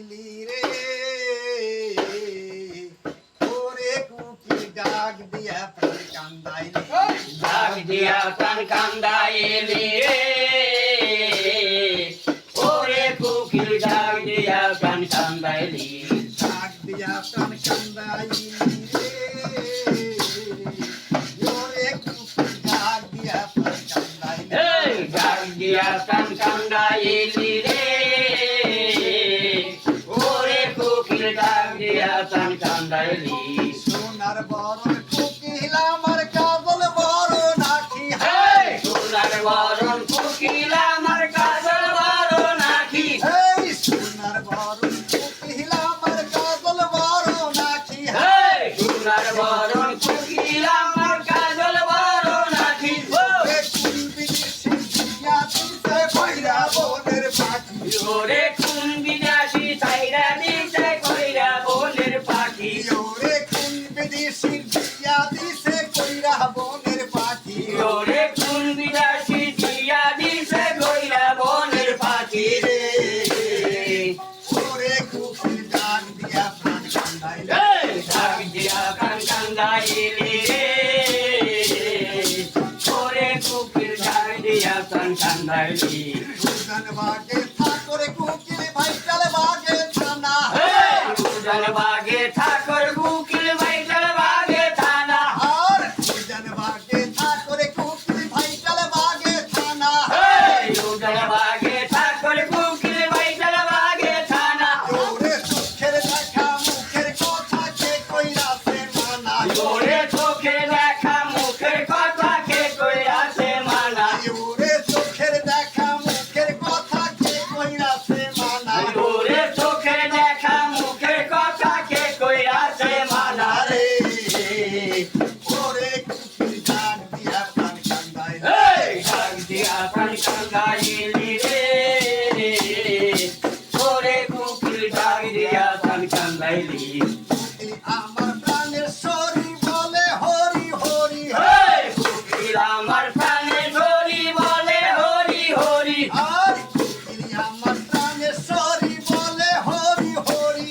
কান্দাইলি রে ওরে কুকি ডাক দিয়া প্রাণ কান্দাইলি ডাক দিয়া প্রাণ কান্দাইলি রে ওরে কুকি ডাক দিয়া প্রাণ কান্দাইলি ডাক দিয়া প্রাণ কান্দাইলি রে ওরে কুকি ডাক দিয়া প্রাণ কান্দাইলি ডাক দিয়া প্রাণ কান্দাইলি রে ওরে কুকিল ডাক দিয়া প্রাণ কান্দাইলি সোনার বরণ কুকিল আমার কাজল বরণ আখি সোনার বরণ কুকিল আমার কাজল বরণ আখি সোনার বরণ কুকিল আমার কাজল বরণ আখি সোনার বরণ কুকিল আমার কাজল বরণ আখি ওরে কোন বিদেশি চাইরা দিছে কইরা বনের পাখি ওরে কোন বিদেশি দিয়া দিছে কইরা বনের পাখি ওরে কোন বিদেশি দিয়া দিছে কইরা বনের পাখি রে ওরে কুকিল ডাক দিয়া প্রাণ কান্দাইলি ডাক দিয়া প্রাণ কান্দাইলি রে ওরে কুকিল ডাক দিয়া প্রাণ কান্দাইলি উজান বাগে ঠাকুর কুকিল ভাইটাল বাগে থানা উজান বাগে ঠাকুর কুকিল ভাইটাল বাগে থানা আর উজান বাগে ঠাকুর কুকিল ভাইটাল বাগে থানা উজান বাগে ঠাকুর কুকিল ভাইটাল বাগে থানা ওরে চোখের দেখা মুখের কথা কে কইরাছে মানা ওরে চোখে দেখা মুখের কথা কে কইরাছে মানা ওরে চোখের দেখা মুখের কথা কে কইরাছে মানা ওরে চোখে দেখা মুখের কথা কে কইরাছে মানা আরে ওরে কুকিল ডাক দিয়া প্রাণ কান্দাইলি ডাক দিয়া প্রাণ কান্দাইলি রে ওরে কুকিল ডাক দিয়া প্রাণ কান্দাইলি কুকিল আমার প্রাণের সরি বলে হরি হরি কুকিল আমার প্রাণে ধরি বলে হরি হরি আর কুকিল আমার প্রাণের সরি বলে হরি হরি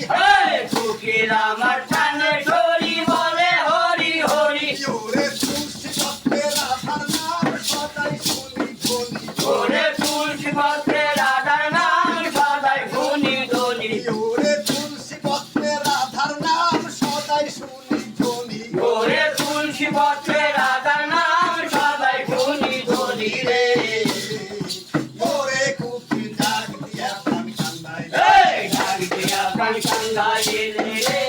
কুকিল আমার প্রাণে ধরি বলে হরি হরি ওরে তুলসী পত্রে রাধার নাম সদাই শুনি বলি ওরে তুলসী পত্রে রাধার নাম সদাই শুনি ধনি ওরে তুলসী পত্রে রাধার নাম সদাই শুনি বলি ওরে তুলসী পত্রে রাধার নাম সদাই শুনি ধনি রে ওরে কুকিল ডাক দিয়া প্রাণ কান্দাইলি ডাক দিয়া প্রাণ কান্দাইলি রে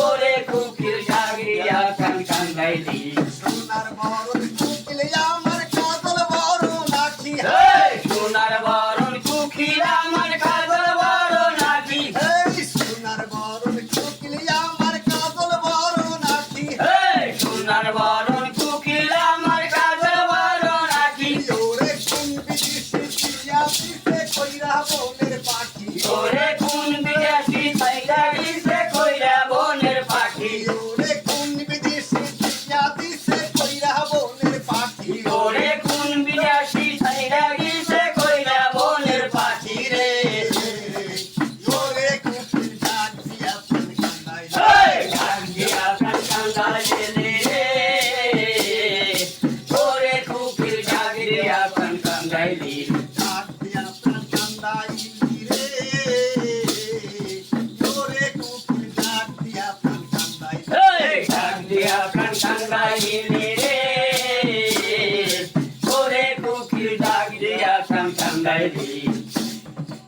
ওরে কুকিল ডাক দিয়া প্রাণ কান্দাইলি সোনার বরণ কুকিল আমার কাজল বরণ আখি সোনার বরণ কুকিল আমার কাজল বরণ আখি সোনার বরণ কুকিল আমার কাজল বরণ আখি সোনার বরণ কুকিল আমার কাজল বরণ আখি ওরে কোন বিদেশি দিয়া দিছে কইরা বনের পাখি ওরে কোন বিদেশি চাইরা দিছে কইরা বনের পাখি ওরে কোন বিদেশি দিয়া দিছে কইরা বনের পাখি ওরে কোন বিদেশি চাইরা দিছে কইরা বনের পাখি রে ওরে কুকিল ডাক দিয়া প্রাণ কান্দাইলি ডাক দিয়া প্রাণ কান্দাইলি রে ওরে কুকিল ডাক দিয়া প্রাণ কান্দাইলি ডাক দিয়া প্রাণ কান্দাইলি রে ওরে কুকিল ডাক দিয়া প্রাণ কান্দাইলি ডাক দিয়া প্রাণ কান্দাইলি রে ওরে কুকিল ডাক দিয়া প্রাণ কান্দাইলি